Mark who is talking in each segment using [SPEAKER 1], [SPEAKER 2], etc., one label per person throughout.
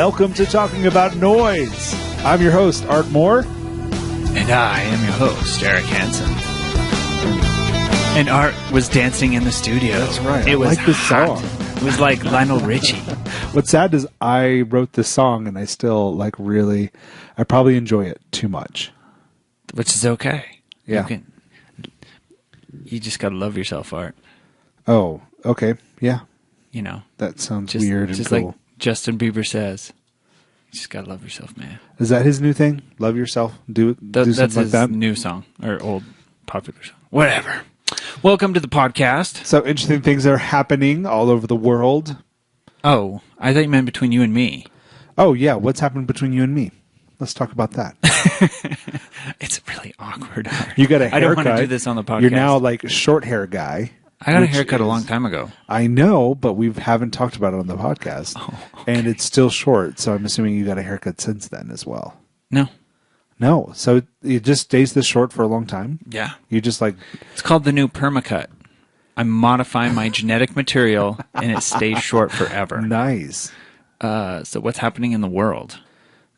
[SPEAKER 1] Welcome to Talking About Noise. I'm your host, Art Moore.
[SPEAKER 2] And I am your host, Eric Hansen. And Art was dancing in the studio.
[SPEAKER 1] That's right.
[SPEAKER 2] It was
[SPEAKER 1] like this
[SPEAKER 2] hot.
[SPEAKER 1] song.
[SPEAKER 2] It was like Lionel Richie.
[SPEAKER 1] What's sad is I wrote this song and I still I probably enjoy it too much.
[SPEAKER 2] Which is okay.
[SPEAKER 1] Yeah.
[SPEAKER 2] You just gotta love yourself, Art.
[SPEAKER 1] Oh, okay. Yeah.
[SPEAKER 2] You know.
[SPEAKER 1] That sounds weird and
[SPEAKER 2] just
[SPEAKER 1] cool.
[SPEAKER 2] Like Justin Bieber says. You just gotta love yourself, man.
[SPEAKER 1] Is that his new thing? Love yourself? Do
[SPEAKER 2] That's
[SPEAKER 1] something
[SPEAKER 2] his
[SPEAKER 1] like that?
[SPEAKER 2] new song. Or old popular song. Whatever. Welcome to the podcast.
[SPEAKER 1] So interesting things are happening all over the world.
[SPEAKER 2] Oh, I thought you meant between you and me.
[SPEAKER 1] Oh, yeah. What's happened between you and me? Let's talk about that.
[SPEAKER 2] It's really awkward.
[SPEAKER 1] You got a haircut.
[SPEAKER 2] I don't want to do this on the podcast.
[SPEAKER 1] You're now like a short hair guy.
[SPEAKER 2] I got a haircut a long time ago.
[SPEAKER 1] I know, but we haven't talked about it on the podcast.
[SPEAKER 2] Oh, okay.
[SPEAKER 1] And it's still short, so I'm assuming you got a haircut since then as well.
[SPEAKER 2] No.
[SPEAKER 1] So it just stays this short for a long time?
[SPEAKER 2] Yeah.
[SPEAKER 1] You just like...
[SPEAKER 2] It's called the new permacut. I'm modifying my genetic material, and it stays short forever.
[SPEAKER 1] Nice.
[SPEAKER 2] So what's happening in the world?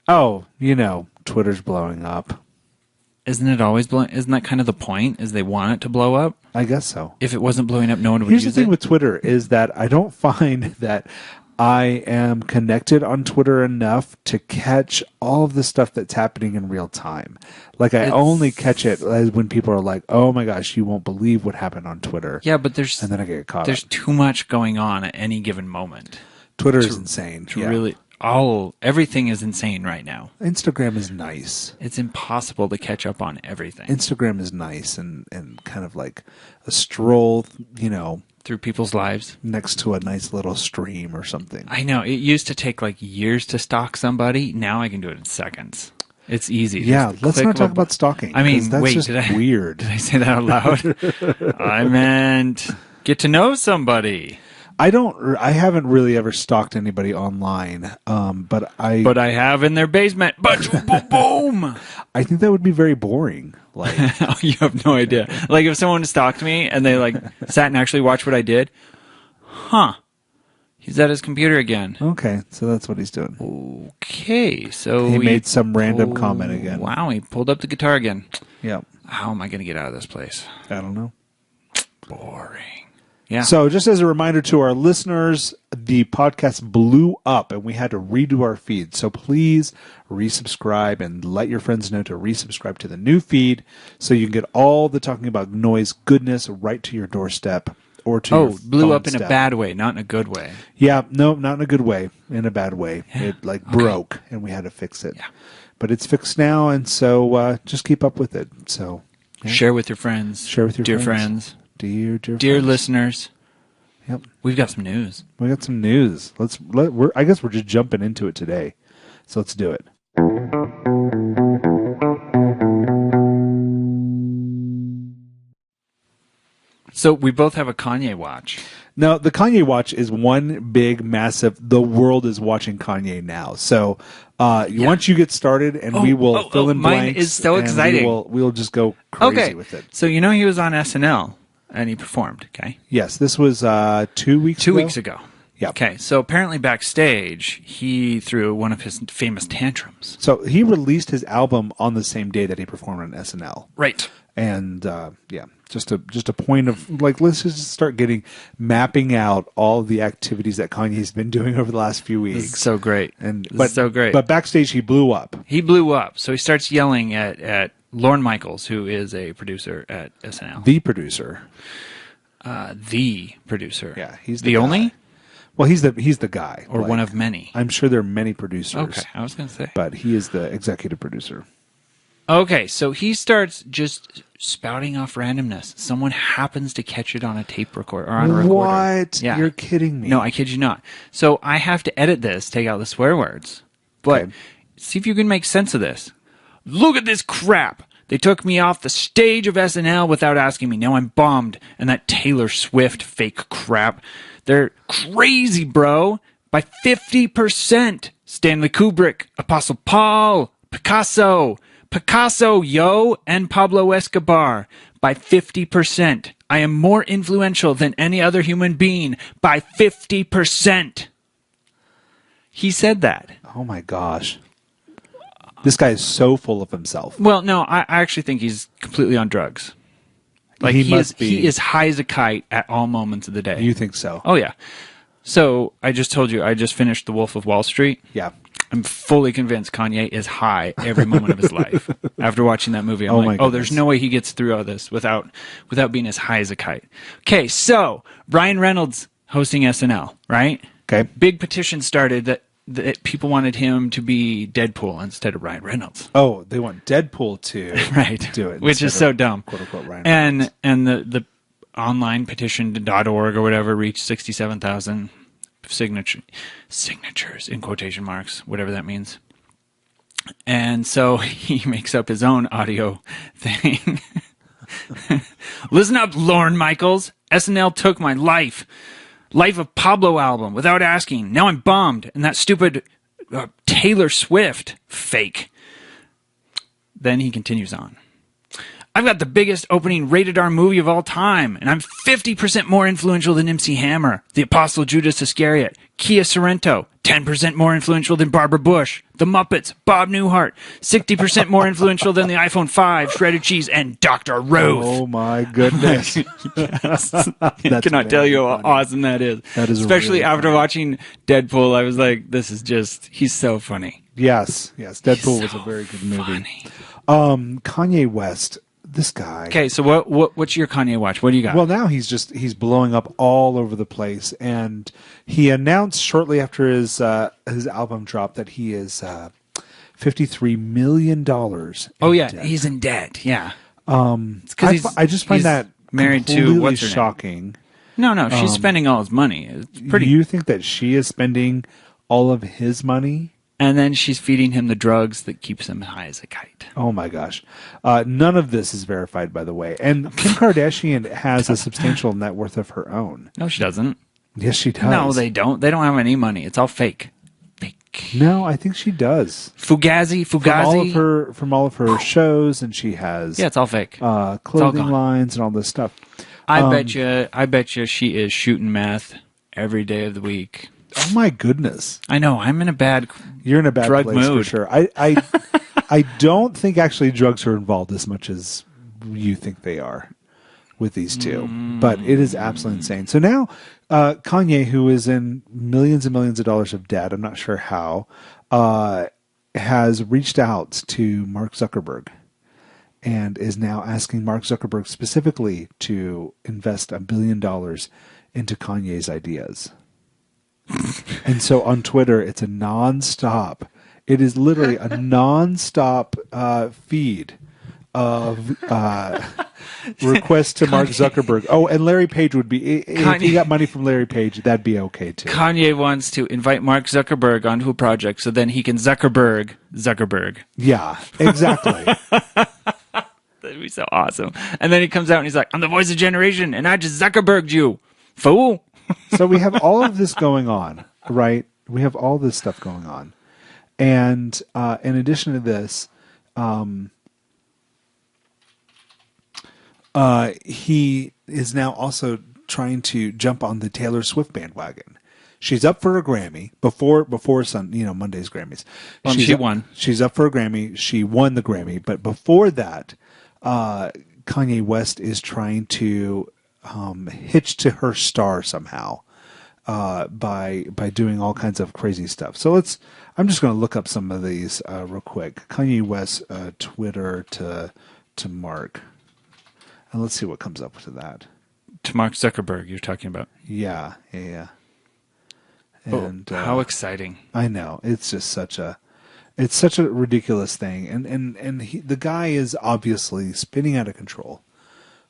[SPEAKER 1] Oh, Twitter's blowing up.
[SPEAKER 2] Isn't it always blowing? Isn't that kind of the point? Is they want it to blow up?
[SPEAKER 1] I guess so.
[SPEAKER 2] If it wasn't blowing up, no one would
[SPEAKER 1] Here's
[SPEAKER 2] use it.
[SPEAKER 1] Here's the thing with Twitter is that I don't find that I am connected on Twitter enough to catch all of the stuff that's happening in real time. Like I only catch it when people are like, "Oh my gosh, you won't believe what happened on Twitter."
[SPEAKER 2] Yeah, but and
[SPEAKER 1] then I get caught.
[SPEAKER 2] There's too much going on at any given moment.
[SPEAKER 1] Twitter is insane.
[SPEAKER 2] Everything is insane right now.
[SPEAKER 1] Instagram is nice.
[SPEAKER 2] It's impossible to catch up on everything.
[SPEAKER 1] Instagram is nice and kind of like a stroll,
[SPEAKER 2] through people's lives
[SPEAKER 1] next to a nice little stream or something.
[SPEAKER 2] I know. It used to take like years to stalk somebody. Now I can do it in seconds. It's easy.
[SPEAKER 1] Yeah, let's not talk about stalking.
[SPEAKER 2] I mean,
[SPEAKER 1] that's just weird.
[SPEAKER 2] Did I say that out loud? I meant get to know somebody.
[SPEAKER 1] I haven't really ever stalked anybody online, but
[SPEAKER 2] I have in their basement. Boom!
[SPEAKER 1] I think that would be very boring. Like,
[SPEAKER 2] you have no idea. Like if someone stalked me and they like sat and actually watched what I did, he's at his computer again.
[SPEAKER 1] Okay, so that's what he's doing.
[SPEAKER 2] Okay, so
[SPEAKER 1] he made some random comment again.
[SPEAKER 2] Wow, he pulled up the guitar again.
[SPEAKER 1] Yeah.
[SPEAKER 2] How am I going to get out of this place?
[SPEAKER 1] I don't know.
[SPEAKER 2] Boring. Yeah.
[SPEAKER 1] So just as a reminder to our listeners, the podcast blew up and we had to redo our feed. So please resubscribe and let your friends know to resubscribe to the new feed so you can get all the Talking About Noise goodness right to your doorstep or to your
[SPEAKER 2] blew up in
[SPEAKER 1] step.
[SPEAKER 2] a bad way, not in a good way.
[SPEAKER 1] Yeah, no, not in a good way, in a bad way. Yeah. It broke and we had to fix it.
[SPEAKER 2] Yeah.
[SPEAKER 1] But it's fixed now, and so just keep up with it. So
[SPEAKER 2] share with your friends.
[SPEAKER 1] Share with your
[SPEAKER 2] dear
[SPEAKER 1] friends. Dear
[SPEAKER 2] friends. Listeners.
[SPEAKER 1] Yep.
[SPEAKER 2] We've got some news.
[SPEAKER 1] We got some news. I guess we're just jumping into it today. So let's do it.
[SPEAKER 2] So we both have a Kanye watch.
[SPEAKER 1] Now, the Kanye watch is one big, massive, the world is watching Kanye now. So once you get started, and we will fill in blanks.
[SPEAKER 2] Mine is so exciting.
[SPEAKER 1] We'll just go crazy with it.
[SPEAKER 2] So he was on SNL, and he performed, okay?
[SPEAKER 1] Yes, this was 2 weeks ago?
[SPEAKER 2] 2 weeks ago.
[SPEAKER 1] Yeah.
[SPEAKER 2] Okay, so apparently backstage, he threw one of his famous tantrums.
[SPEAKER 1] So he released his album on the same day that he performed on SNL.
[SPEAKER 2] Right.
[SPEAKER 1] And just a point of like, let's just start mapping out all the activities that Kanye's been doing over the last few weeks.
[SPEAKER 2] This is so great. So great.
[SPEAKER 1] But backstage, he blew up.
[SPEAKER 2] So he starts yelling at Lorne Michaels, who is a producer at SNL.
[SPEAKER 1] The producer.
[SPEAKER 2] Yeah,
[SPEAKER 1] he's
[SPEAKER 2] the
[SPEAKER 1] guy.
[SPEAKER 2] only.
[SPEAKER 1] Well, he's the guy,
[SPEAKER 2] or one of many.
[SPEAKER 1] I'm sure there are many producers.
[SPEAKER 2] Okay, I was going to say,
[SPEAKER 1] but he is the executive producer.
[SPEAKER 2] Okay, so he starts just spouting off randomness. Someone happens to catch it on a tape recorder or on a recorder.
[SPEAKER 1] What?
[SPEAKER 2] Yeah.
[SPEAKER 1] You're kidding me.
[SPEAKER 2] No, I kid you not. So I have to edit this, take out the swear words. But see if you can make sense of this. Look at this crap. They took me off the stage of SNL without asking me. Now I'm bummed. And that Taylor Swift fake crap. They're crazy, bro. By 50%. Stanley Kubrick, Apostle Paul, Picasso, yo, and Pablo Escobar. By 50%. I am more influential than any other human being. By 50%. He said that.
[SPEAKER 1] Oh my gosh. This guy is so full of himself.
[SPEAKER 2] Well, no, I actually think he's completely on drugs. Like
[SPEAKER 1] He must be.
[SPEAKER 2] He is high as a kite at all moments of the day.
[SPEAKER 1] You think so?
[SPEAKER 2] Oh yeah. So I just told you I just finished The Wolf of Wall Street.
[SPEAKER 1] Yeah.
[SPEAKER 2] I'm fully convinced Kanye is high every moment of his life. After watching that movie, I'm like, oh, there's no way he gets through all this without being as high as a kite. Okay, so Ryan Reynolds hosting SNL, right?
[SPEAKER 1] Okay.
[SPEAKER 2] Big petition started that people wanted him to be Deadpool instead of Ryan Reynolds.
[SPEAKER 1] Oh, they want Deadpool to
[SPEAKER 2] right.
[SPEAKER 1] do it.
[SPEAKER 2] Which is so dumb.
[SPEAKER 1] Quote unquote Ryan Reynolds.
[SPEAKER 2] And the online petition.org or whatever reached 67,000 signatures in quotation marks, whatever that means. And so he makes up his own audio thing. Listen up, Lorne Michaels. SNL took my Life of Pablo album without asking. Now I'm bummed. And that stupid Taylor Swift fake. Then he continues on. I've got the biggest opening rated R movie of all time, and I'm 50% more influential than MC Hammer, the Apostle Judas Iscariot, Kia Sorrento, 10% more influential than Barbara Bush, The Muppets, Bob Newhart, 60% more influential than the iPhone 5, Shredded Cheese, and Dr. Roth.
[SPEAKER 1] Oh my goodness.
[SPEAKER 2] I cannot tell you how awesome that is.
[SPEAKER 1] That is
[SPEAKER 2] especially
[SPEAKER 1] really
[SPEAKER 2] after
[SPEAKER 1] funny.
[SPEAKER 2] watching Deadpool, I was like, he's so funny.
[SPEAKER 1] Yes. Deadpool was a very good movie.
[SPEAKER 2] Funny.
[SPEAKER 1] Kanye West, this guy.
[SPEAKER 2] Okay, so what's your Kanye watch? What do you got?
[SPEAKER 1] Well, now he's blowing up all over the place, and he announced shortly after his album dropped that he is $53 million.
[SPEAKER 2] Oh yeah,
[SPEAKER 1] debt.
[SPEAKER 2] he's in debt. Yeah.
[SPEAKER 1] I just find that
[SPEAKER 2] married to
[SPEAKER 1] completely
[SPEAKER 2] what's her name?
[SPEAKER 1] shocking.
[SPEAKER 2] No, she's spending all his money. It's pretty.
[SPEAKER 1] Do you think that she is spending all of his money?
[SPEAKER 2] And then she's feeding him the drugs that keeps him high as a kite.
[SPEAKER 1] Oh my gosh. None of this is verified, by the way. And Kim Kardashian has a substantial net worth of her own.
[SPEAKER 2] No, she doesn't.
[SPEAKER 1] Yes, she does.
[SPEAKER 2] No, they don't. They don't have any money. It's all fake. Fake.
[SPEAKER 1] No, I think she does.
[SPEAKER 2] Fugazi.
[SPEAKER 1] From all of her shows, and she has
[SPEAKER 2] Yeah, it's all fake.
[SPEAKER 1] clothing lines and all this stuff.
[SPEAKER 2] I bet you she is shooting meth every day of the week.
[SPEAKER 1] Oh my goodness.
[SPEAKER 2] I know. I'm in a bad.
[SPEAKER 1] You're in a bad
[SPEAKER 2] drug
[SPEAKER 1] place
[SPEAKER 2] mood.
[SPEAKER 1] for sure. I don't think actually drugs are involved as much as you think they are with these two, but it is absolutely insane. So now Kanye, who is in millions and millions of dollars of debt, I'm not sure how, has reached out to Mark Zuckerberg and is now asking Mark Zuckerberg specifically to invest $1 billion into Kanye's ideas. And so on Twitter, it's a nonstop. It is literally a nonstop feed of requests to Mark Zuckerberg. Oh, and Larry Page would be, if he got money from Larry Page, that'd be okay too.
[SPEAKER 2] Kanye wants to invite Mark Zuckerberg onto a project so then he can Zuckerberg.
[SPEAKER 1] Yeah, exactly.
[SPEAKER 2] That'd be so awesome. And then he comes out and he's like, I'm the voice of generation and I just Zuckerberged you, fool.
[SPEAKER 1] So we have all of this going on, right? We have all this stuff going on. And in addition to this, he is now also trying to jump on the Taylor Swift bandwagon. She's up for a Grammy before Monday's Grammys.
[SPEAKER 2] Well, she won.
[SPEAKER 1] She's up for a Grammy. She won the Grammy, but before that, Kanye West is trying to hitch to her star somehow by doing all kinds of crazy stuff. So I'm just going to look up some of these real quick. Kanye West Twitter to Mark, and let's see what comes up to that.
[SPEAKER 2] To Mark Zuckerberg, you're talking about.
[SPEAKER 1] Yeah. And
[SPEAKER 2] how exciting!
[SPEAKER 1] I know, it's just such a ridiculous thing, and the guy is obviously spinning out of control.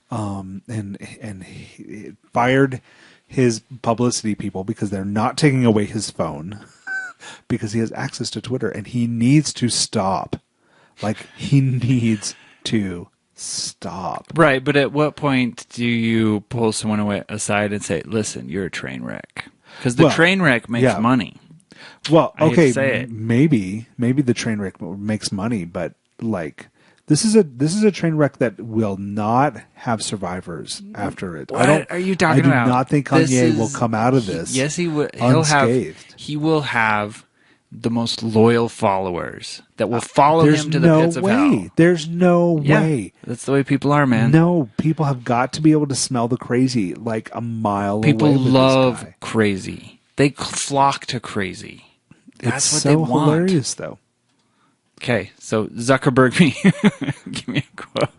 [SPEAKER 1] And he fired his publicity people because they're not taking away his phone because he has access to Twitter, and he needs to stop. Like, he needs to stop.
[SPEAKER 2] Right, but at what point do you pull someone aside and say, listen, you're a train wreck? Because the train wreck makes money.
[SPEAKER 1] Well,
[SPEAKER 2] I hate
[SPEAKER 1] okay,
[SPEAKER 2] to say it.
[SPEAKER 1] maybe the train wreck makes money, but like, this is a train wreck that will not have survivors after it.
[SPEAKER 2] What are you talking about?
[SPEAKER 1] I do not think Kanye will come out of this.
[SPEAKER 2] Yes, he will.
[SPEAKER 1] Unscathed.
[SPEAKER 2] He will have the most loyal followers that will follow him to the pits of hell.
[SPEAKER 1] There's no way.
[SPEAKER 2] That's the way people are, man.
[SPEAKER 1] No, people have got to be able to smell the crazy like a mile
[SPEAKER 2] People
[SPEAKER 1] away with
[SPEAKER 2] love
[SPEAKER 1] this guy.
[SPEAKER 2] crazy. They flock to crazy. That's
[SPEAKER 1] It's
[SPEAKER 2] what
[SPEAKER 1] so
[SPEAKER 2] they want.
[SPEAKER 1] hilarious, though.
[SPEAKER 2] Okay, so Zuckerberg, give me a quote.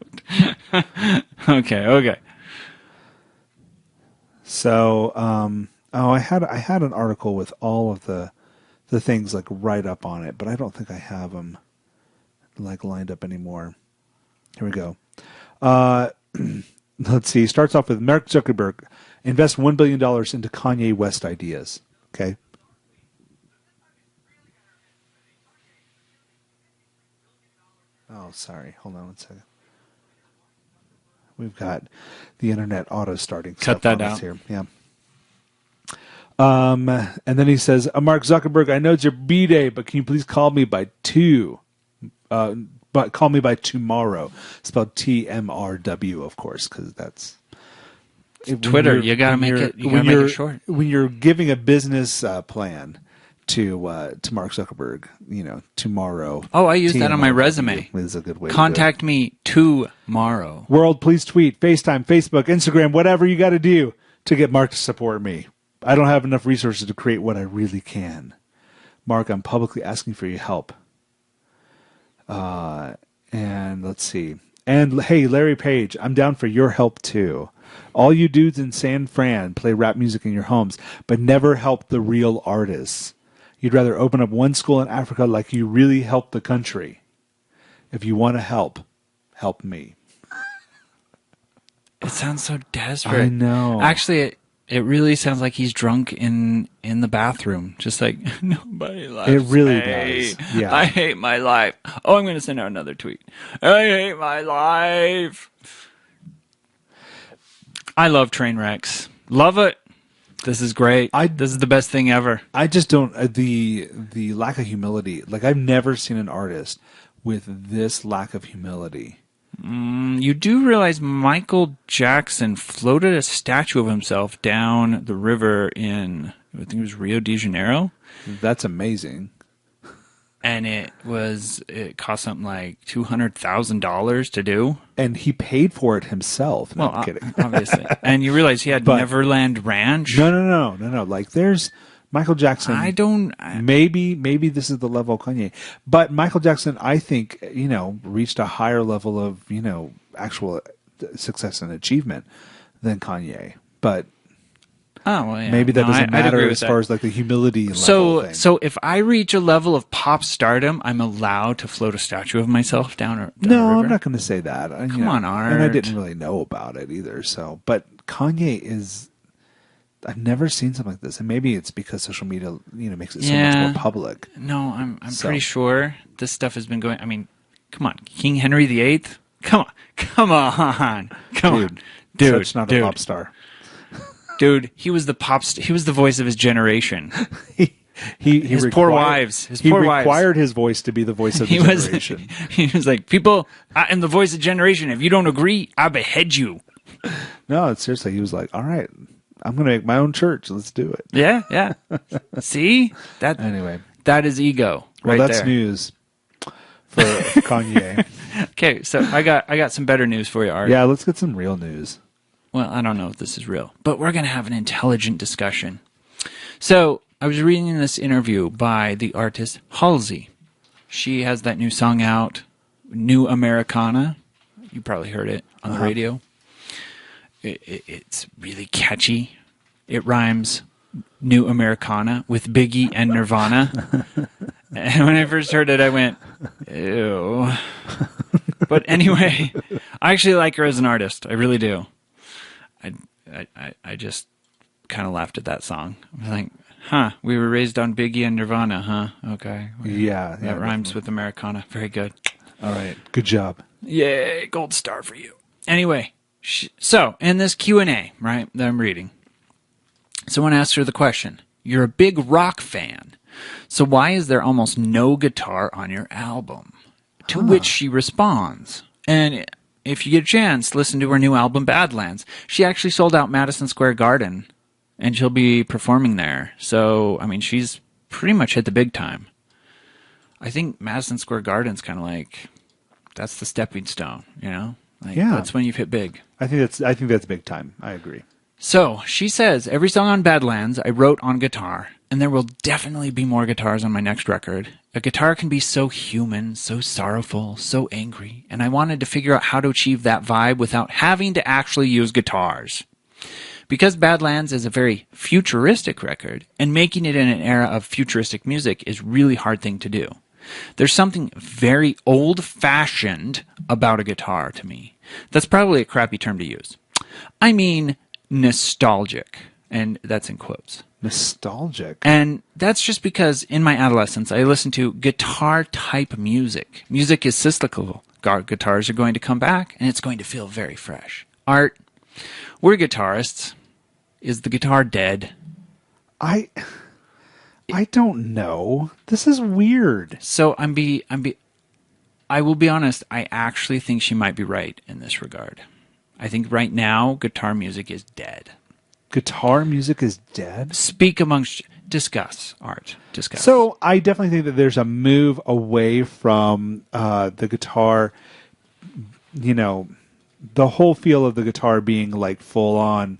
[SPEAKER 2] Okay.
[SPEAKER 1] So, I had an article with all of the things like right up on it, but I don't think I have them like lined up anymore. Here we go. Let's see. Starts off with Mark Zuckerberg invests $1 billion into Kanye West ideas. Okay. Oh, sorry. Hold on one second. We've got the internet auto starting.
[SPEAKER 2] Cut that out.
[SPEAKER 1] Here. Yeah. And then he says, Mark Zuckerberg, I know it's your B-day, but can you please call me by 2? But call me by tomorrow. Spelled TMRW, of course, because that's
[SPEAKER 2] Twitter. You got to make it short.
[SPEAKER 1] When you're giving a business plan to Mark Zuckerberg, tomorrow.
[SPEAKER 2] Oh, I use that on my resume.
[SPEAKER 1] Is a good way.
[SPEAKER 2] Contact me tomorrow.
[SPEAKER 1] World, please tweet, FaceTime, Facebook, Instagram, whatever you got to do to get Mark to support me. I don't have enough resources to create what I really can. Mark, I'm publicly asking for your help. And let's see. And hey, Larry Page, I'm down for your help too. All you dudes in San Fran play rap music in your homes, but never help the real artists. You'd rather open up one school in Africa like you really help the country. If you want to help me.
[SPEAKER 2] It sounds so desperate.
[SPEAKER 1] I know.
[SPEAKER 2] Actually, it really sounds like he's drunk in the bathroom. Just like, nobody likes
[SPEAKER 1] It really
[SPEAKER 2] me.
[SPEAKER 1] does. Yeah.
[SPEAKER 2] I hate my life. Oh, I'm going to send out another tweet. I hate my life. I love train wrecks. Love it. This is great. This is the best thing ever.
[SPEAKER 1] I just don't the lack of humility. Like I've never seen an artist with this lack of humility.
[SPEAKER 2] You do realize Michael Jackson floated a statue of himself down the river in, I think it was Rio de Janeiro.
[SPEAKER 1] That's amazing.
[SPEAKER 2] And it cost something like $200,000 to do.
[SPEAKER 1] And he paid for it himself. No, I'm kidding.
[SPEAKER 2] Obviously. And you realize he had Neverland Ranch.
[SPEAKER 1] No. Like there's Michael Jackson. Maybe this is the level of Kanye. But Michael Jackson, I think, reached a higher level of, actual success and achievement than Kanye. But maybe that doesn't matter as far as like the humility level thing.
[SPEAKER 2] So if I reach a level of pop stardom, I'm allowed to float a statue of myself down a river?
[SPEAKER 1] I'm not going to say that.
[SPEAKER 2] Come on, Art.
[SPEAKER 1] And I didn't really know about it either. So, but Kanye is. I've never seen something like this, and maybe it's because social media, makes it so much more public.
[SPEAKER 2] No, I'm pretty sure this stuff has been going. I mean, come on, King Henry VIII. Come on, dude.
[SPEAKER 1] Such not a pop star.
[SPEAKER 2] Dude, he was the he was the voice of his generation.
[SPEAKER 1] His
[SPEAKER 2] poor wives.
[SPEAKER 1] He required his voice to be the voice of the generation.
[SPEAKER 2] He was like, people, I am the voice of the generation. If you don't agree, I behead you.
[SPEAKER 1] No, seriously, he was like, all right, I'm going to make my own church. Let's do it.
[SPEAKER 2] Yeah. See?
[SPEAKER 1] Anyway.
[SPEAKER 2] That is ego.
[SPEAKER 1] Well, that's
[SPEAKER 2] there.
[SPEAKER 1] News for Kanye.
[SPEAKER 2] Okay, so I got some better news for you, Art.
[SPEAKER 1] Yeah, let's get some real news.
[SPEAKER 2] Well, I don't know if this is real, but we're going to have an intelligent discussion. So I was reading this interview by the artist Halsey. She has that new song out, New Americana. You probably heard it on the radio. It's really catchy. It rhymes New Americana with Biggie and Nirvana. And when I first heard it, I went, ew. But anyway, I actually like her as an artist. I really do. I just kind of laughed at that song. I was like, we were raised on Biggie and Nirvana, huh? Okay.
[SPEAKER 1] Yeah.
[SPEAKER 2] That rhymes with Americana. Very good.
[SPEAKER 1] All right. Good job.
[SPEAKER 2] Yay, gold star for you. Anyway, so in this Q&A, right, that I'm reading, someone asked her the question, you're a big rock fan, so why is there almost no guitar on your album? To which she responds, and if you get a chance, listen to her new album, Badlands. She actually sold out Madison Square Garden, and she'll be performing there. So, I mean, she's pretty much hit the big time. I think Madison Square Garden's kind of like, that's the stepping stone, you know? Like,
[SPEAKER 1] Yeah.
[SPEAKER 2] that's when you've hit big.
[SPEAKER 1] I think that's big time. I agree.
[SPEAKER 2] So she says, every song on Badlands I wrote on guitar, and there will definitely be more guitars on my next record. A guitar can be so human, so sorrowful, so angry, and I wanted to figure out how to achieve that vibe without having to actually use guitars. Because Badlands is a very futuristic record, and making it in an era of futuristic music is a really hard thing to do. There's something very old-fashioned about a guitar to me. That's probably a crappy term to use. I mean, nostalgic, and that's in quotes.
[SPEAKER 1] Nostalgic.
[SPEAKER 2] And that's just because in my adolescence, I listened to guitar-type music. Music is cyclical. Guitars are going to come back, and it's going to feel very fresh. Art, we're guitarists. Is the guitar dead?
[SPEAKER 1] I don't know. This is weird.
[SPEAKER 2] So I will be honest, I actually think she might be right in this regard. I think right now, guitar music is dead.
[SPEAKER 1] Guitar music is dead?
[SPEAKER 2] Discuss, Art. Discuss.
[SPEAKER 1] So I definitely think that there's a move away from the guitar, you know, the whole feel of the guitar being like full on.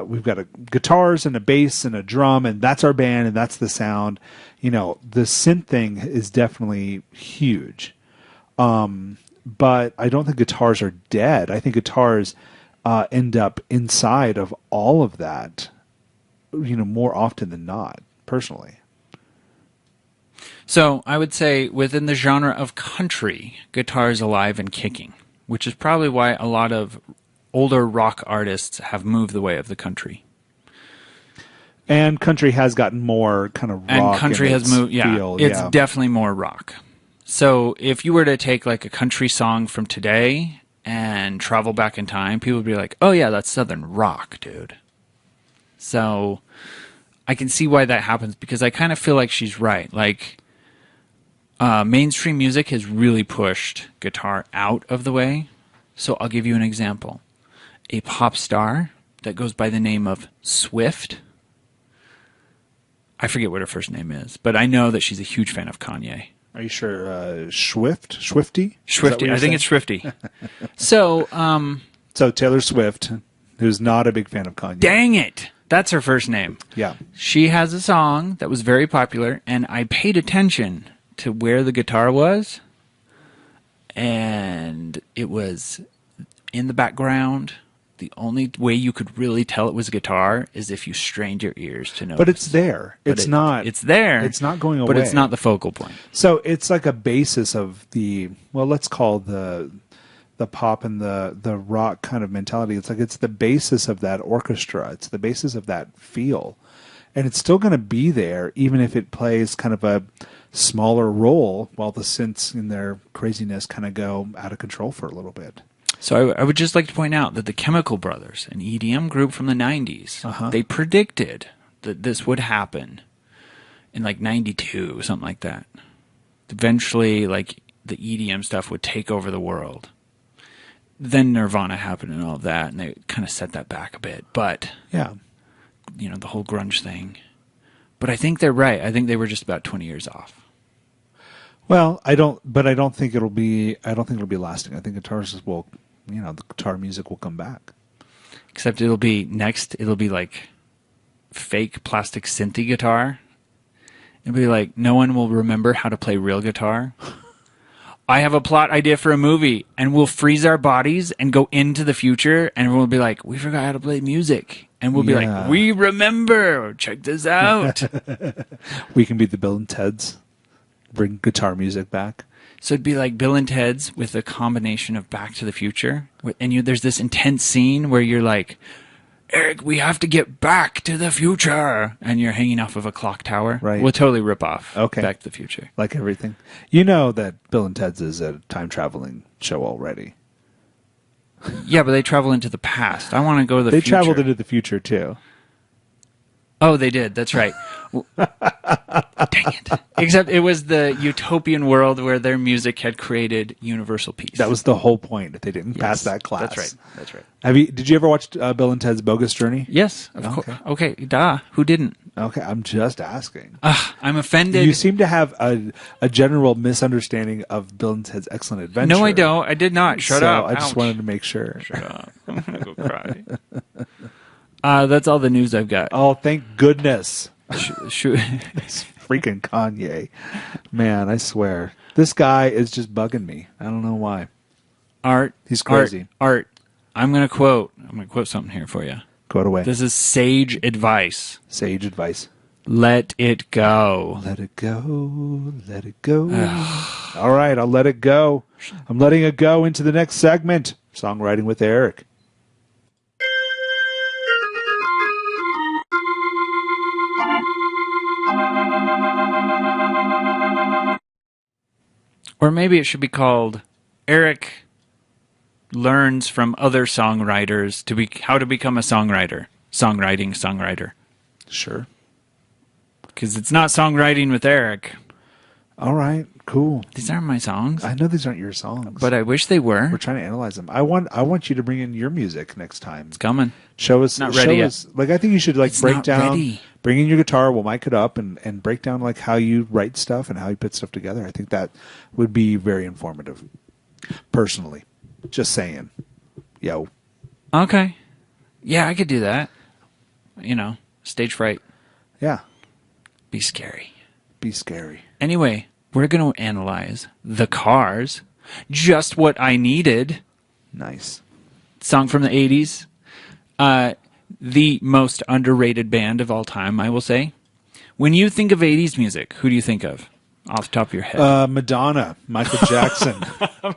[SPEAKER 1] We've got guitars and a bass and a drum, and that's our band, and that's the sound. You know, the synth thing is definitely huge. But I don't think guitars are dead. I think guitars end up inside of all of that, you know, more often than not, personally.
[SPEAKER 2] So I would say within the genre of country, guitar is alive and kicking, which is probably why a lot of older rock artists have moved the way of the country.
[SPEAKER 1] And country has gotten more kind of rock.
[SPEAKER 2] And country has moved,
[SPEAKER 1] feel.
[SPEAKER 2] It's definitely more rock. So if you were to take like a country song from today and travel back in time, people would be like, oh yeah, that's Southern rock, dude. So I can see why that happens, because I kind of feel like she's right. Like, mainstream music has really pushed guitar out of the way. So I'll give you an example. A pop star that goes by the name of Swift. I forget what her first name is, but I know that she's a huge fan of Kanye.
[SPEAKER 1] Are you sure? Swifty?
[SPEAKER 2] Swifty. I think it's Swifty. So
[SPEAKER 1] Taylor Swift, who's not a big fan of Kanye.
[SPEAKER 2] Dang it. That's her first name.
[SPEAKER 1] Yeah.
[SPEAKER 2] She has a song that was very popular, and I paid attention to where the guitar was, and it was in the background. The only way you could really tell it was a guitar is if you strained your ears to know.
[SPEAKER 1] But it's there. It's not.
[SPEAKER 2] It's there.
[SPEAKER 1] It's not going away.
[SPEAKER 2] But it's not the focal point.
[SPEAKER 1] So it's like a basis of the, well, let's call the pop and the rock kind of mentality. It's like it's the basis of that orchestra. It's the basis of that feel. And it's still going to be there, even if it plays kind of a smaller role while the synths in their craziness kind of go out of control for a little bit.
[SPEAKER 2] So I would just like to point out that the Chemical Brothers, an EDM group from the 90s, they predicted that this would happen in like 92, something like that. Eventually, like, the EDM stuff would take over the world. Then Nirvana happened and all of that, and they kind of set that back a bit. But,
[SPEAKER 1] yeah,
[SPEAKER 2] you know, the whole grunge thing. But I think they're right. I think they were just about 20 years off.
[SPEAKER 1] Well, I don't think it'll be lasting. I think guitars will, you know, the guitar music will come back.
[SPEAKER 2] Except it'll be like fake plastic synthy guitar. It'll be like no one will remember how to play real guitar. I have a plot idea for a movie, and we'll freeze our bodies and go into the future, and everyone will be like, we forgot how to play music. And we'll be like, we remember. Check this out.
[SPEAKER 1] We can be the Bill and Ted's. Bring guitar music back.
[SPEAKER 2] So it'd be like Bill and Ted's with a combination of Back to the Future. And there's this intense scene where you're like, Eric, we have to get back to the future. And you're hanging off of a clock tower.
[SPEAKER 1] Right.
[SPEAKER 2] We'll totally rip off
[SPEAKER 1] Okay.
[SPEAKER 2] Back to the Future.
[SPEAKER 1] Like everything. You know that Bill and Ted's is a time-traveling show already.
[SPEAKER 2] Yeah, but they travel into the past. I want to go to the future.
[SPEAKER 1] They traveled into the future, too.
[SPEAKER 2] Oh, they did. That's right. Dang it. Except it was the utopian world where their music had created universal peace.
[SPEAKER 1] That was the whole point. If they didn't pass that class.
[SPEAKER 2] That's right. That's right.
[SPEAKER 1] Did you ever watch Bill and Ted's Bogus Journey?
[SPEAKER 2] Yes, of course. Okay, duh. Who didn't?
[SPEAKER 1] Okay, I'm just asking.
[SPEAKER 2] I'm offended.
[SPEAKER 1] You seem to have a general misunderstanding of Bill and Ted's Excellent Adventure.
[SPEAKER 2] No, I don't. I did not. Shut up.
[SPEAKER 1] I just wanted to make sure.
[SPEAKER 2] Shut up. I'm going to go cry. That's all the news I've got.
[SPEAKER 1] Oh, thank goodness.
[SPEAKER 2] Shoot.
[SPEAKER 1] It's freaking Kanye. Man, I swear. This guy is just bugging me. I don't know why.
[SPEAKER 2] Art.
[SPEAKER 1] He's crazy.
[SPEAKER 2] Art. I'm going to quote something here for you.
[SPEAKER 1] Quote away.
[SPEAKER 2] This is sage advice.
[SPEAKER 1] Sage advice.
[SPEAKER 2] Let it go.
[SPEAKER 1] Let it go. Let it go. All right, I'll let it go. I'm letting it go into the next segment. Songwriting with Eric.
[SPEAKER 2] Or maybe it should be called Eric learns from other songwriters how to become a songwriter. Songwriter.
[SPEAKER 1] Sure.
[SPEAKER 2] Because it's not songwriting with Eric.
[SPEAKER 1] All right, cool.
[SPEAKER 2] These aren't my songs.
[SPEAKER 1] I know these aren't your songs.
[SPEAKER 2] But I wish they were.
[SPEAKER 1] We're trying to analyze them. I want you to bring in your music next time.
[SPEAKER 2] It's coming.
[SPEAKER 1] Show us.
[SPEAKER 2] Not ready yet.
[SPEAKER 1] Like, I think you should break down.
[SPEAKER 2] Ready.
[SPEAKER 1] Bring in your guitar. We'll mic it up and break down like how you write stuff and how you put stuff together. I think that would be very informative. Personally, just saying. Yo.
[SPEAKER 2] Okay. Yeah, I could do that. Stage fright.
[SPEAKER 1] Yeah.
[SPEAKER 2] Be scary.
[SPEAKER 1] Be scary.
[SPEAKER 2] Anyway, we're going to analyze The Cars. Just What I Needed.
[SPEAKER 1] Nice.
[SPEAKER 2] Song from the 80s. The most underrated band of all time, I will say. When you think of 80s music, who do you think of off the top of your head?
[SPEAKER 1] Madonna, Michael Jackson.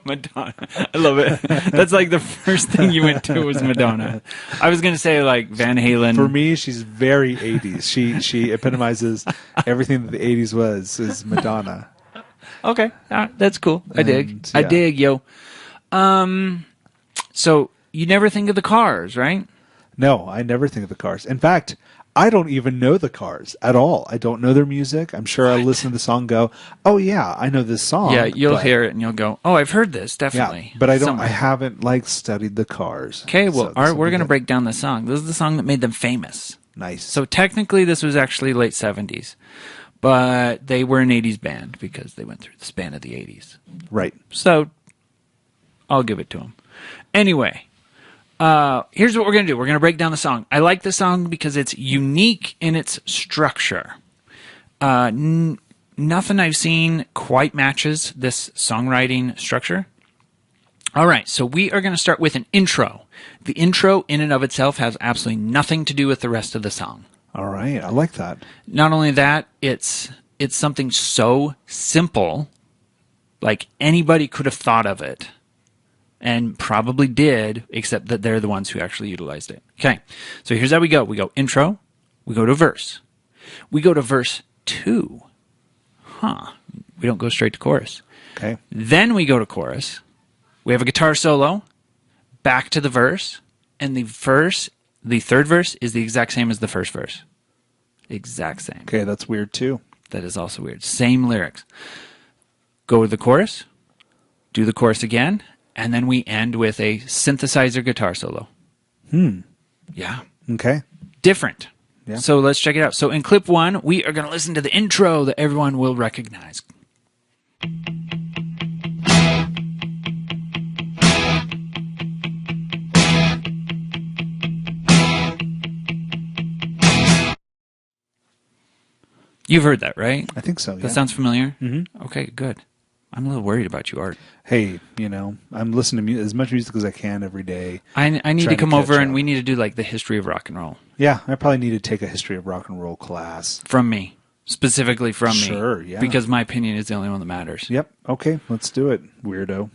[SPEAKER 2] Madonna. I love it. That's like the first thing you went to was Madonna. I was going to say like Van Halen.
[SPEAKER 1] For me, she's very 80s. She epitomizes everything that the 80s was, is Madonna.
[SPEAKER 2] Okay. That's cool. I dig.
[SPEAKER 1] Yeah.
[SPEAKER 2] I dig, yo. So you never think of the Cars, right?
[SPEAKER 1] No, I never think of the Cars. In fact, I don't even know the Cars at all. I don't know their music. I'm sure I listen to the song and go, oh yeah, I know this song.
[SPEAKER 2] Yeah, you'll hear it and you'll go, oh, I've heard this, definitely.
[SPEAKER 1] Yeah, but I
[SPEAKER 2] Somewhere.
[SPEAKER 1] haven't studied the Cars.
[SPEAKER 2] Okay, well,
[SPEAKER 1] So
[SPEAKER 2] Art, we're going to break down the song. This is the song that made them famous.
[SPEAKER 1] Nice.
[SPEAKER 2] So technically this was actually late 70s, but they were an 80s band because they went through the span of the 80s.
[SPEAKER 1] Right.
[SPEAKER 2] So I'll give it to them. Anyway, here's what we're going to do. We're going to break down the song. I like the song because it's unique in its structure. Nothing I've seen quite matches this songwriting structure. All right, so we are going to start with an intro. The intro in and of itself has absolutely nothing to do with the rest of the song.
[SPEAKER 1] All right, I like that.
[SPEAKER 2] Not only that, it's something so simple, like anybody could have thought of it. And probably did, except that they're the ones who actually utilized it. Okay, so here's how we go. We go intro, we go to verse. We go to verse 2. We don't go straight to chorus.
[SPEAKER 1] Okay.
[SPEAKER 2] Then we go to chorus. We have a guitar solo, back to the verse, and the third verse is the exact same as the first verse. Exact same.
[SPEAKER 1] Okay, that's weird too.
[SPEAKER 2] That is also weird. Same lyrics. Go to the chorus, do the chorus again, and then we end with a synthesizer guitar solo. Yeah.
[SPEAKER 1] Okay.
[SPEAKER 2] Different.
[SPEAKER 1] Yeah.
[SPEAKER 2] So let's check it out. So in clip 1, we are going to listen to the intro that everyone will recognize. You've heard that, right?
[SPEAKER 1] I think so, yeah.
[SPEAKER 2] That sounds familiar? Mm-hmm. Okay, good. I'm a little worried about you, Art.
[SPEAKER 1] Hey, I'm listening to as much music as I can every day.
[SPEAKER 2] I need to
[SPEAKER 1] trying
[SPEAKER 2] come
[SPEAKER 1] to
[SPEAKER 2] over
[SPEAKER 1] catch
[SPEAKER 2] and
[SPEAKER 1] up.
[SPEAKER 2] we need to do like the history of rock and roll.
[SPEAKER 1] Yeah, I probably need to take a history of rock and roll class.
[SPEAKER 2] From me. Specifically from me.
[SPEAKER 1] Sure, yeah.
[SPEAKER 2] Because my opinion is the only one that matters.
[SPEAKER 1] Yep. Okay, let's do it, weirdo.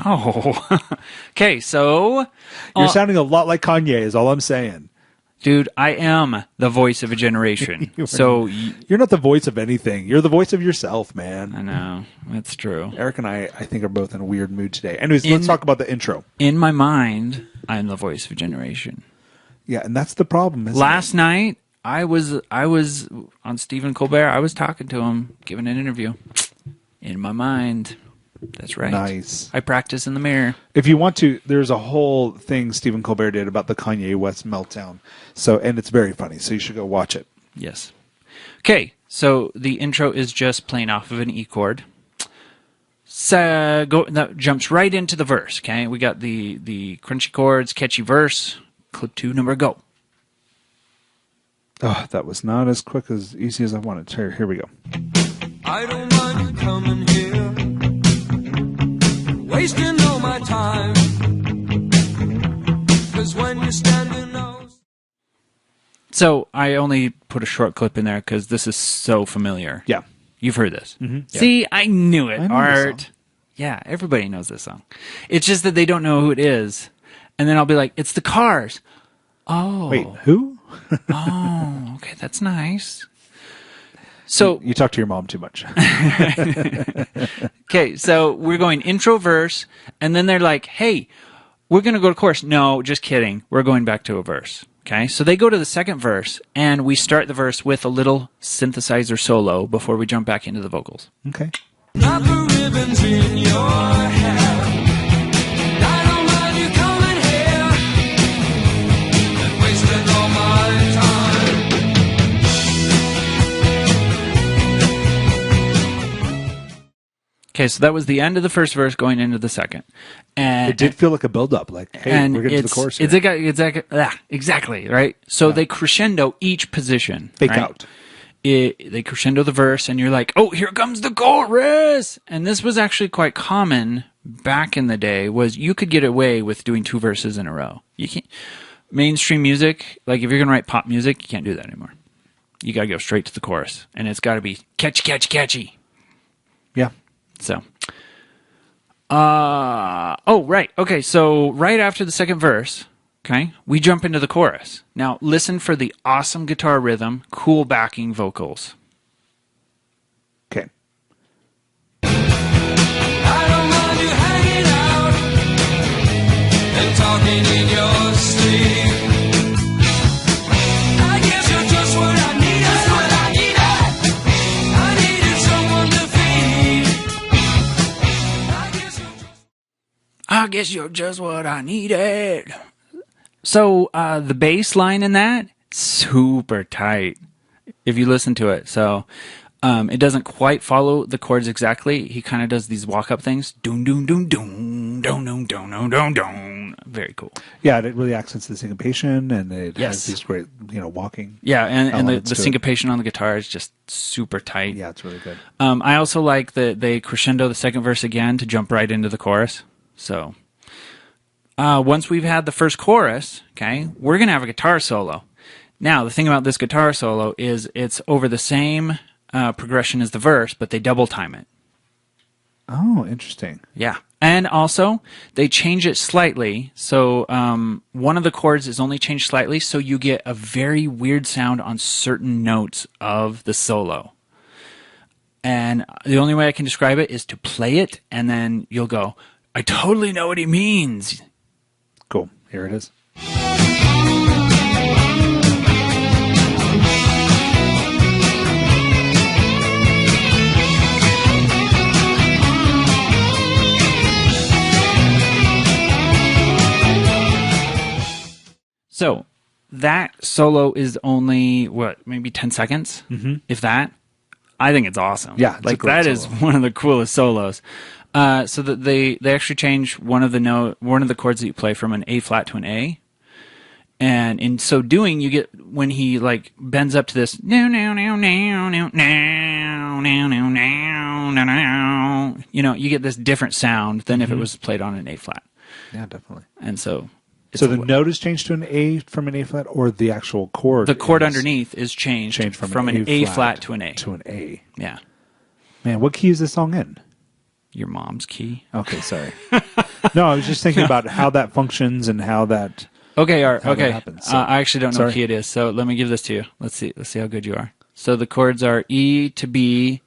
[SPEAKER 2] Ow. Okay, so...
[SPEAKER 1] You're sounding a lot like Kanye is all I'm saying.
[SPEAKER 2] Dude, I am the voice of a generation. So
[SPEAKER 1] You're not the voice of anything. You're the voice of yourself, man.
[SPEAKER 2] I know. That's true.
[SPEAKER 1] Eric and I think, are both in a weird mood today. Anyways, let's talk about the intro.
[SPEAKER 2] In my mind, I'm the voice of a generation.
[SPEAKER 1] Yeah, and that's the problem.
[SPEAKER 2] Last night, I was on Stephen Colbert. I was talking to him, giving an interview. In my mind. That's right.
[SPEAKER 1] Nice.
[SPEAKER 2] I practice in the mirror.
[SPEAKER 1] If you want to, there's a whole thing Stephen Colbert did about the Kanye West meltdown. And it's very funny, so you should go watch it.
[SPEAKER 2] Yes. Okay, so the intro is just playing off of an E chord. So that jumps right into the verse, okay? We got the crunchy chords, catchy verse. Clip 2, number go.
[SPEAKER 1] Oh, that was not as quick as easy as I wanted. Here we go.
[SPEAKER 3] I don't mind you coming here, wasting all my time. 'Cause when you're standing out.
[SPEAKER 2] So I only put a short clip in there because this is so familiar.
[SPEAKER 1] Yeah.
[SPEAKER 2] You've heard this.
[SPEAKER 1] Mm-hmm. Yeah.
[SPEAKER 2] See, I knew it,
[SPEAKER 1] I know
[SPEAKER 2] Art. Yeah, everybody knows this song. It's just that they don't know who it is. And then I'll be like, it's the Cars. Oh.
[SPEAKER 1] Wait, who?
[SPEAKER 2] Oh, okay, that's nice. So
[SPEAKER 1] you talk to your mom too much.
[SPEAKER 2] Okay, so we're going intro verse, and then they're like, hey, we're going to go to chorus. No, just kidding. We're going back to a verse. Okay, so they go to the second verse, and we start the verse with a little synthesizer solo before we jump back into the vocals.
[SPEAKER 1] Okay.
[SPEAKER 3] Wrap the ribbons in your hair. I don't mind you coming here and wasting all my time.
[SPEAKER 2] Okay, so that was the end of the first verse going into the second. And
[SPEAKER 1] It did feel like a build-up, like, hey,
[SPEAKER 2] and
[SPEAKER 1] we're getting to the chorus here.
[SPEAKER 2] exactly, right? So they crescendo each position.
[SPEAKER 1] Fake
[SPEAKER 2] right?
[SPEAKER 1] out.
[SPEAKER 2] They crescendo the verse, and you're like, oh, here comes the chorus! And this was actually quite common back in the day, was you could get away with doing two verses in a row. You can't. Mainstream music, like if you're going to write pop music, you can't do that anymore. You got to go straight to the chorus, and it's got to be catchy.
[SPEAKER 1] Yeah.
[SPEAKER 2] So, right. Okay, so right after the second verse, okay, we jump into the chorus. Now, listen for the awesome guitar rhythm, cool backing vocals.
[SPEAKER 1] Okay.
[SPEAKER 3] I don't mind you hanging out and talking in your sleep. I guess you're just what I need. Just what I needed. I needed someone to feed.
[SPEAKER 2] I guess you're just what I needed. So, the bass line in that, super tight, if you listen to it. So, it doesn't quite follow the chords exactly. He kind of does these walk-up things. Doom, doom, doom, doom, doom, doom, doom, doom, doom, doom. Very cool.
[SPEAKER 1] Yeah, it really accents the syncopation, and it
[SPEAKER 2] Yes.
[SPEAKER 1] has these great, walking.
[SPEAKER 2] Yeah, and the
[SPEAKER 1] elements to it.
[SPEAKER 2] syncopation on the guitar is just super tight.
[SPEAKER 1] Yeah, it's really good.
[SPEAKER 2] I also like that they crescendo the second verse again to jump right into the chorus. So, once we've had the first chorus, okay, we're going to have a guitar solo. Now, the thing about this guitar solo is it's over the same progression as the verse, but they double time it.
[SPEAKER 1] Oh, interesting.
[SPEAKER 2] Yeah. And also, they change it slightly. So, one of the chords is only changed slightly, so you get a very weird sound on certain notes of the solo. And the only way I can describe it is to play it, and then you'll go, I totally know what he means.
[SPEAKER 1] Cool. Here it is.
[SPEAKER 2] So that solo is only, maybe 10 seconds, if that. I think it's awesome.
[SPEAKER 1] Yeah, it's a
[SPEAKER 2] like
[SPEAKER 1] great
[SPEAKER 2] that is
[SPEAKER 1] solo.
[SPEAKER 2] one of the coolest solos. So that they actually change one of the chords that you play from an A flat to an A, and in so doing, you get when he like bends up to this now now now now now now now now now now. You get this different sound than if it was played on an A flat.
[SPEAKER 1] Yeah, definitely.
[SPEAKER 2] And so,
[SPEAKER 1] So the note is changed to an A from an A flat, or the actual chord?
[SPEAKER 2] the chord
[SPEAKER 1] is
[SPEAKER 2] underneath is changed
[SPEAKER 1] from
[SPEAKER 2] an A flat to an A.
[SPEAKER 1] to an A.
[SPEAKER 2] Yeah,
[SPEAKER 1] Man, what key is this song in?
[SPEAKER 2] your mom's key.
[SPEAKER 1] Okay, sorry. No, I was just thinking about how that functions and how that.
[SPEAKER 2] Okay, Art.
[SPEAKER 1] how that
[SPEAKER 2] Okay,
[SPEAKER 1] happens, so-
[SPEAKER 2] I actually don't know
[SPEAKER 1] Sorry.
[SPEAKER 2] what key it is, so let me give this to you. Let's see how good you are. So the chords are E to B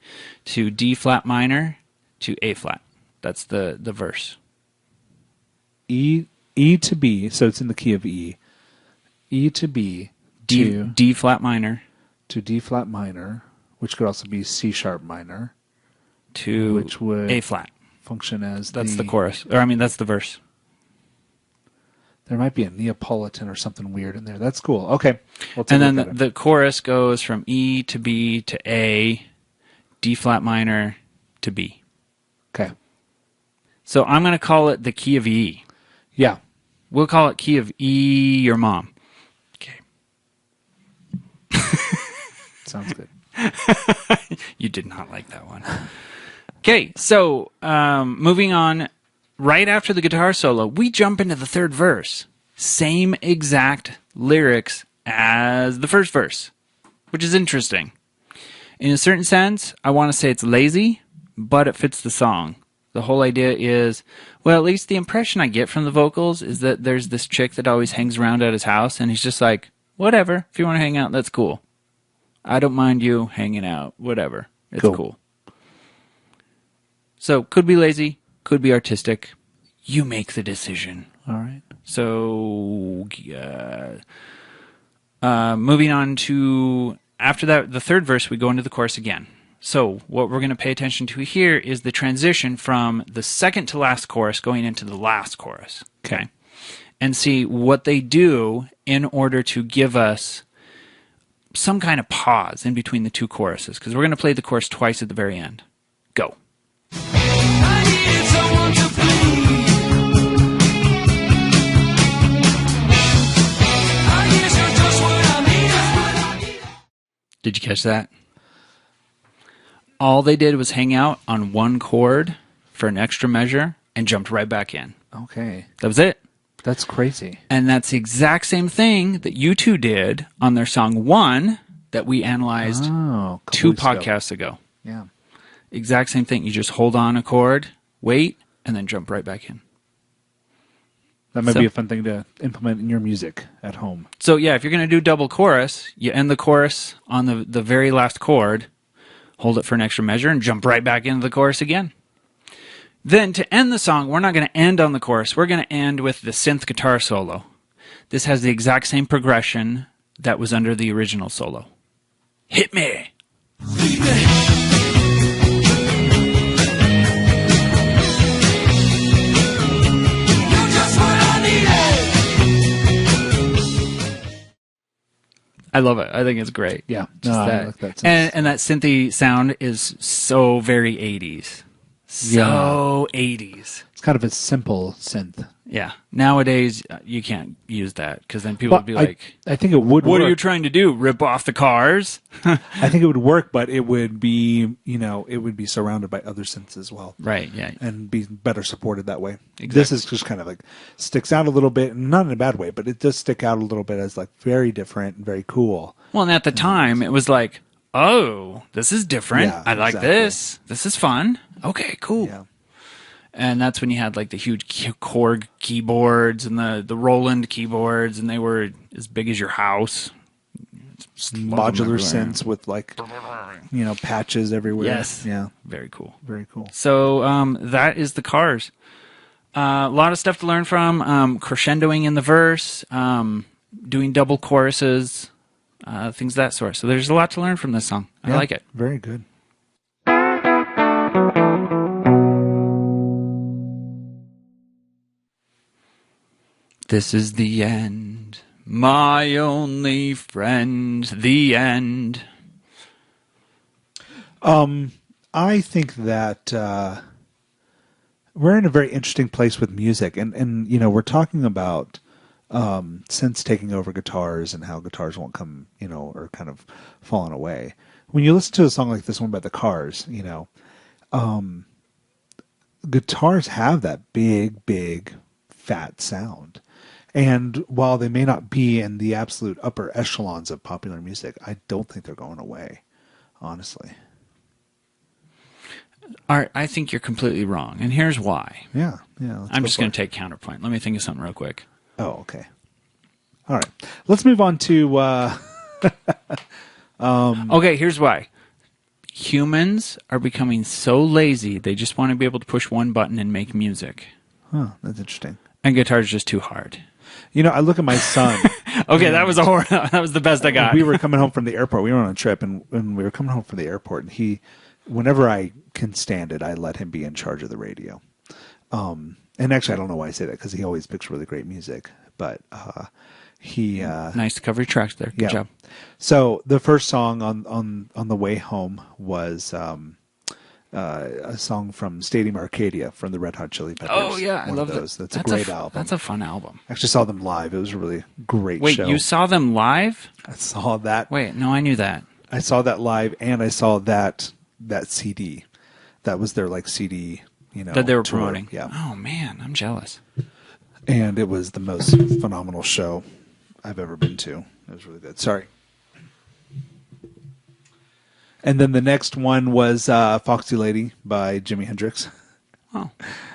[SPEAKER 2] to D flat minor to A flat. That's the verse.
[SPEAKER 1] E to B, so it's in the key of E. E to B
[SPEAKER 2] D flat minor
[SPEAKER 1] to D flat minor, which could also be C sharp minor,
[SPEAKER 2] to
[SPEAKER 1] which would
[SPEAKER 2] A flat.
[SPEAKER 1] function as
[SPEAKER 2] That's the chorus. Or I mean, that's the verse.
[SPEAKER 1] There might be a Neapolitan or something weird in there. That's cool. Okay.
[SPEAKER 2] And then the chorus goes from E to B to A, D flat minor to B.
[SPEAKER 1] Okay.
[SPEAKER 2] So I'm going to call it the key of E.
[SPEAKER 1] Yeah.
[SPEAKER 2] We'll call it key of E, your mom. Okay.
[SPEAKER 1] Sounds good.
[SPEAKER 2] You did not like that one. Okay, so moving on. Right after the guitar solo, we jump into the third verse. Same exact lyrics as the first verse, which is interesting. In a certain sense, I want to say it's lazy, but it fits the song. The whole idea is, well, at least the impression I get from the vocals is that there's this chick that always hangs around at his house, and he's just like, whatever, if you want to hang out, that's cool. I don't mind you hanging out, whatever. It's cool. So, could be lazy, could be artistic. You make the decision.
[SPEAKER 1] All right.
[SPEAKER 2] So, moving on to, after that, the third verse, we go into the chorus again. So, what we're going to pay attention to here is the transition from the second to last chorus going into the last chorus. Okay. And see what they do in order to give us some kind of pause in between the two choruses. Because we're going to play the chorus twice at the very end. Go.
[SPEAKER 3] I needed someone to please. I guess you're just what I need.
[SPEAKER 2] Did you catch that? All they did was hang out on one chord for an extra measure and jumped right back in.
[SPEAKER 1] Okay.
[SPEAKER 2] That was it.
[SPEAKER 1] That's crazy.
[SPEAKER 2] And that's the exact same thing that you two did on their song One that we analyzed
[SPEAKER 1] Oh,
[SPEAKER 2] 2 podcasts ago.
[SPEAKER 1] Yeah.
[SPEAKER 2] Exact same thing. You just hold on a chord, wait, and then jump right back in.
[SPEAKER 1] That might be a fun thing to implement in your music at home.
[SPEAKER 2] So yeah, if you're going to do double chorus, you end the chorus on the very last chord, hold it for an extra measure, and jump right back into the chorus again. Then to end the song, we're not going to end on the chorus. We're going to end with the synth guitar solo. This has the exact same progression that was under the original solo. Hit me! I love it. I think it's great.
[SPEAKER 1] Yeah.
[SPEAKER 2] Just
[SPEAKER 1] I
[SPEAKER 2] that.
[SPEAKER 1] like that.
[SPEAKER 2] And that synthy sound is so very 80s. So 80s.
[SPEAKER 1] It's kind of a simple synth.
[SPEAKER 2] Yeah. Nowadays, you can't use that because then people would be like,
[SPEAKER 1] I think it would
[SPEAKER 2] what
[SPEAKER 1] work.
[SPEAKER 2] are you trying to do? Rip off the cars?
[SPEAKER 1] I think it would work, but it would be, it would be surrounded by other synths as well.
[SPEAKER 2] Right, yeah.
[SPEAKER 1] And be better supported that way.
[SPEAKER 2] Exactly.
[SPEAKER 1] This is just kind of like sticks out a little bit, not in a bad way, but it does stick out a little bit as like very different and very cool.
[SPEAKER 2] Well, and at the time, it was like, oh, this is different.
[SPEAKER 1] Yeah,
[SPEAKER 2] I like
[SPEAKER 1] exactly.
[SPEAKER 2] this. This is fun. Okay, cool.
[SPEAKER 1] Yeah.
[SPEAKER 2] And that's when you had like the huge Chord keyboards and the Roland keyboards, and they were as big as your house.
[SPEAKER 1] Modular synths with like, patches everywhere.
[SPEAKER 2] Yes.
[SPEAKER 1] Yeah.
[SPEAKER 2] Very cool.
[SPEAKER 1] Very cool.
[SPEAKER 2] So that is the Cars. A lot of stuff to learn from. Crescendoing in the verse, doing double choruses, things of that sort. So there's a lot to learn from this song. I like it.
[SPEAKER 1] Very good.
[SPEAKER 2] This is the end, my only friend, the end.
[SPEAKER 1] I think that we're in a very interesting place with music, and we're talking about synths taking over guitars and how guitars won't come, or kind of falling away. When you listen to a song like this one by the Cars, guitars have that big, fat sound. And while they may not be in the absolute upper echelons of popular music, I don't think they're going away, honestly.
[SPEAKER 2] Art, I think you're completely wrong, and here's why.
[SPEAKER 1] Yeah.
[SPEAKER 2] I'm just going to take counterpoint. Let me think of something real quick.
[SPEAKER 1] Oh, okay. All right. Let's move on to...
[SPEAKER 2] Okay, here's why. Humans are becoming so lazy, they just want to be able to push one button and make music.
[SPEAKER 1] Huh, that's interesting.
[SPEAKER 2] And guitar's just too hard.
[SPEAKER 1] I look at my son.
[SPEAKER 2] Okay, that was that was the best I got.
[SPEAKER 1] We were coming home from the airport. We were on a trip, and when we were coming home from the airport, and whenever I can stand it, I let him be in charge of the radio. And actually, I don't know why I say that, because he always picks really great music. But he
[SPEAKER 2] nice to cover your tracks there. Good job.
[SPEAKER 1] So the first song on the way home was a song from Stadium Arcadia from the Red Hot Chili Peppers.
[SPEAKER 2] Oh yeah, I love
[SPEAKER 1] those.
[SPEAKER 2] that.
[SPEAKER 1] That's a great album.
[SPEAKER 2] That's a fun album.
[SPEAKER 1] I actually saw them live. It was a really great
[SPEAKER 2] Wait,
[SPEAKER 1] show.
[SPEAKER 2] you saw them live?
[SPEAKER 1] I saw that.
[SPEAKER 2] Wait, no, I knew that.
[SPEAKER 1] I saw that live, and I saw that CD. That was their CD,
[SPEAKER 2] that they were
[SPEAKER 1] tour.
[SPEAKER 2] promoting.
[SPEAKER 1] Yeah.
[SPEAKER 2] Oh man, I'm jealous.
[SPEAKER 1] And it was the most phenomenal show I've ever been to. It was really good. Sorry. And then the next one was Foxy Lady by Jimi Hendrix.
[SPEAKER 2] Oh,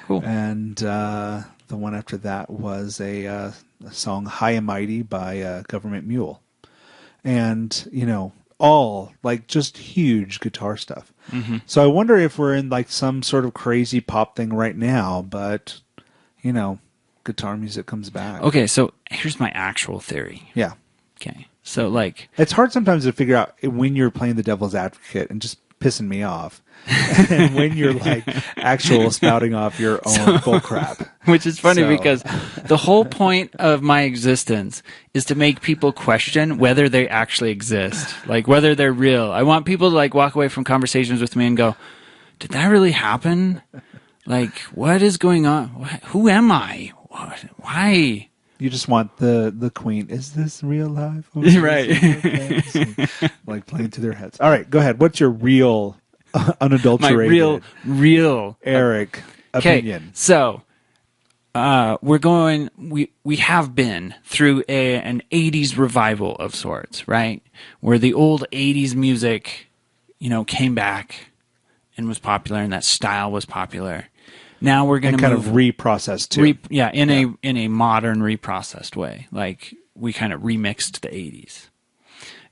[SPEAKER 2] cool.
[SPEAKER 1] And the one after that was a song High and Mighty by Government Mule. And, all just huge guitar stuff.
[SPEAKER 2] Mm-hmm.
[SPEAKER 1] So I wonder if we're in some sort of crazy pop thing right now, but, guitar music comes back.
[SPEAKER 2] Okay, so here's my actual theory.
[SPEAKER 1] Yeah.
[SPEAKER 2] Okay. So
[SPEAKER 1] it's hard sometimes to figure out when you're playing the devil's advocate and just pissing me off, and when you're actual spouting off your own bullcrap.
[SPEAKER 2] Which is funny because the whole point of my existence is to make people question whether they actually exist, whether they're real. I want people to walk away from conversations with me and go, "Did that really happen? What is going on? Who am I? Why?"
[SPEAKER 1] You just want the queen. Is this real life?
[SPEAKER 2] Right.
[SPEAKER 1] Playing to their heads. All right, go ahead. What's your real, unadulterated,
[SPEAKER 2] my real
[SPEAKER 1] Eric opinion?
[SPEAKER 2] So, we're going. We have been through an '80s revival of sorts, right? Where the old '80s music, came back and was popular, and that style was popular. Now we're going to
[SPEAKER 1] kind of reprocessed too.
[SPEAKER 2] In a modern reprocessed way. We kind of remixed the 80s.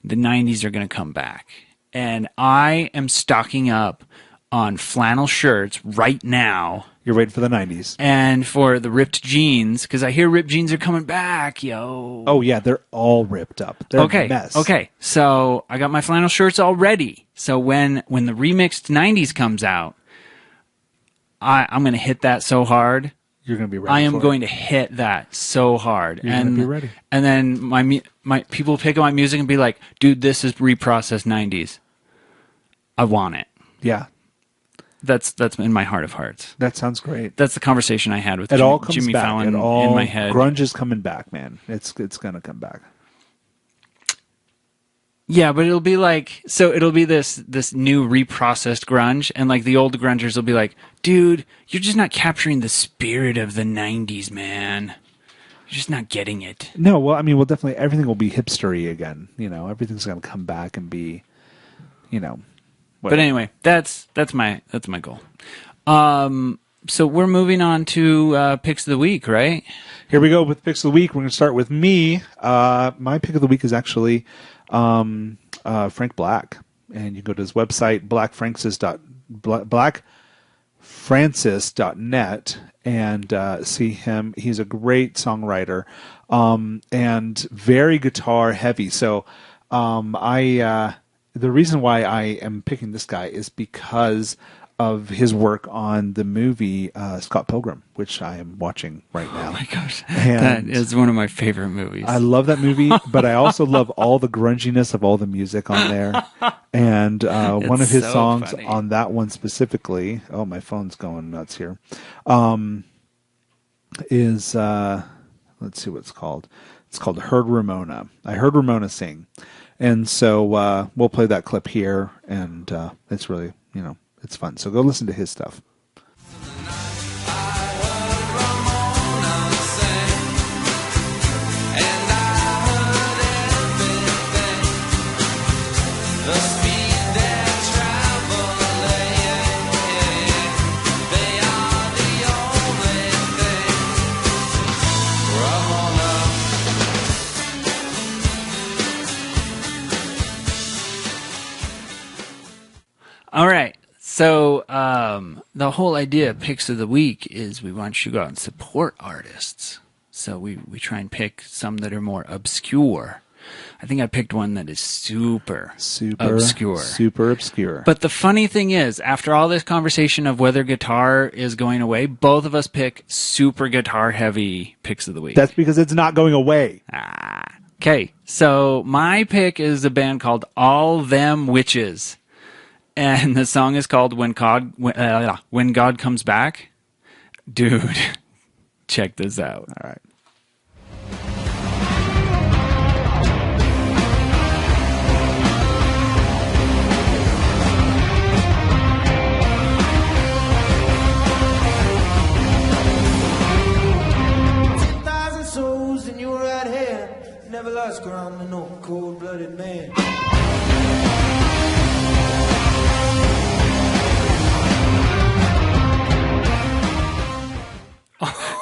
[SPEAKER 2] The 90s are going to come back. And I am stocking up on flannel shirts right now.
[SPEAKER 1] You're waiting for the 90s.
[SPEAKER 2] And for the ripped jeans, because I hear ripped jeans are coming back, yo.
[SPEAKER 1] Oh yeah, they're all ripped up. They're a mess.
[SPEAKER 2] Okay, so I got my flannel shirts all ready. So when the remixed 90s comes out, I'm going to hit that so hard.
[SPEAKER 1] You're going to be ready.
[SPEAKER 2] I am going to hit that so hard.
[SPEAKER 1] You're going to be ready.
[SPEAKER 2] And then my people pick up my music and be like, "Dude, this is reprocessed 90s. I want it."
[SPEAKER 1] Yeah.
[SPEAKER 2] That's in my heart of hearts.
[SPEAKER 1] That sounds great.
[SPEAKER 2] That's the conversation I had with
[SPEAKER 1] all comes
[SPEAKER 2] Jimmy
[SPEAKER 1] back.
[SPEAKER 2] Fallon in my head.
[SPEAKER 1] Grunge is coming back, man. It's going to come back.
[SPEAKER 2] Yeah, but it'll be it'll be this new reprocessed grunge, and the old grungers will be like, "Dude, you're just not capturing the spirit of the 90s, man. You're just not getting it."
[SPEAKER 1] No, well, I mean, definitely everything will be hipstery again. Everything's going to come back and be, whatever.
[SPEAKER 2] But anyway, that's my goal. So we're moving on to picks of the week, right?
[SPEAKER 1] Here we go with picks of the week. We're going to start with me. My pick of the week is actually Frank Black, and you go to his website blackfrancis.net and see him. He's a great songwriter and very guitar heavy. So the reason why I am picking this guy is because of his work on the movie Scott Pilgrim, which I am watching right now.
[SPEAKER 2] Oh my gosh,
[SPEAKER 1] and
[SPEAKER 2] that is one of my favorite movies.
[SPEAKER 1] I love that movie, but I also love all the grunginess of all the music on there. And one of his songs
[SPEAKER 2] funny.
[SPEAKER 1] on that one specifically, oh, my phone's going nuts here, is, let's see what it's called. It's called Heard Ramona. I heard Ramona sing. And so we'll play that clip here, and it's really, it's fun. So go listen to his stuff.
[SPEAKER 2] All right. So the whole idea of picks of the week is we want you to go out and support artists. So we try and pick some that are more obscure. I think I picked one that is super obscure.
[SPEAKER 1] Super obscure.
[SPEAKER 2] But the funny thing is, after all this conversation of whether guitar is going away, both of us pick super guitar heavy picks of the week.
[SPEAKER 1] That's because it's not going away.
[SPEAKER 2] Okay, so my pick is a band called All Them Witches. And the song is called When God Comes Back. Dude, check this out.
[SPEAKER 1] All right.
[SPEAKER 4] Never lost ground to no cold-blooded man.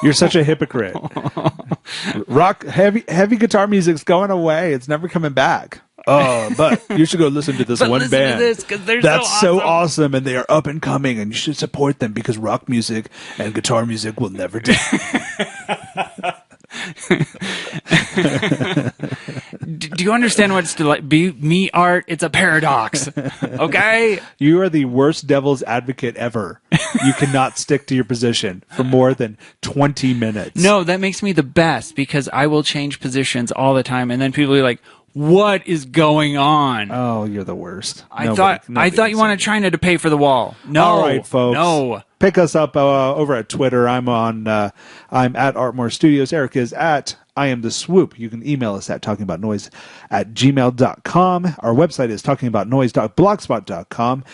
[SPEAKER 1] You're such a hypocrite. Rock heavy guitar music's going away. It's never coming back. Oh, but you should go listen to this one
[SPEAKER 2] listen
[SPEAKER 1] band.
[SPEAKER 2] to this, 'cause they're
[SPEAKER 1] That's
[SPEAKER 2] so
[SPEAKER 1] so awesome, and they are up and coming, and you should support them because rock music and guitar music will never die.
[SPEAKER 2] Do you understand what it's to like be me art? It's a paradox. Okay?
[SPEAKER 1] You are the worst devil's advocate ever. You cannot stick to your position for more than 20 minutes.
[SPEAKER 2] No, that makes me the best because I will change positions all the time and then people are like, "What is going on?"
[SPEAKER 1] Oh, you're the worst.
[SPEAKER 2] I thought you wanted China to pay for the wall. No.
[SPEAKER 1] All right, folks.
[SPEAKER 2] No.
[SPEAKER 1] Pick us up over at Twitter. I'm at Artmore Studios. Eric is at I Am The Swoop. You can email us at talkingaboutnoise@gmail.com. Our website is talkingaboutnoise.blogspot.com.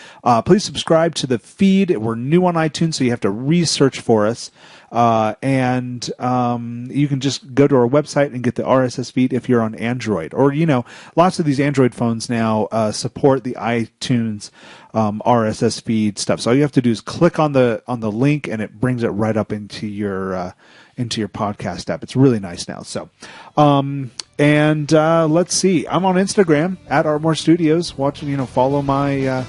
[SPEAKER 1] Please subscribe to the feed. We're new on iTunes, so you have to research for us. And you can just go to our website and get the RSS feed if you're on Android. Or, lots of these Android phones now support the iTunes RSS feed stuff. So all you have to do is click on the link, and it brings it right up into your podcast app. It's really nice now. So, let's see. I'm on Instagram at Artmore Studios. Follow my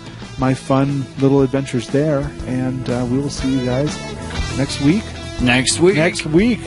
[SPEAKER 1] fun little adventures there, and we will see you guys next week.
[SPEAKER 2] Next week.
[SPEAKER 1] Next week.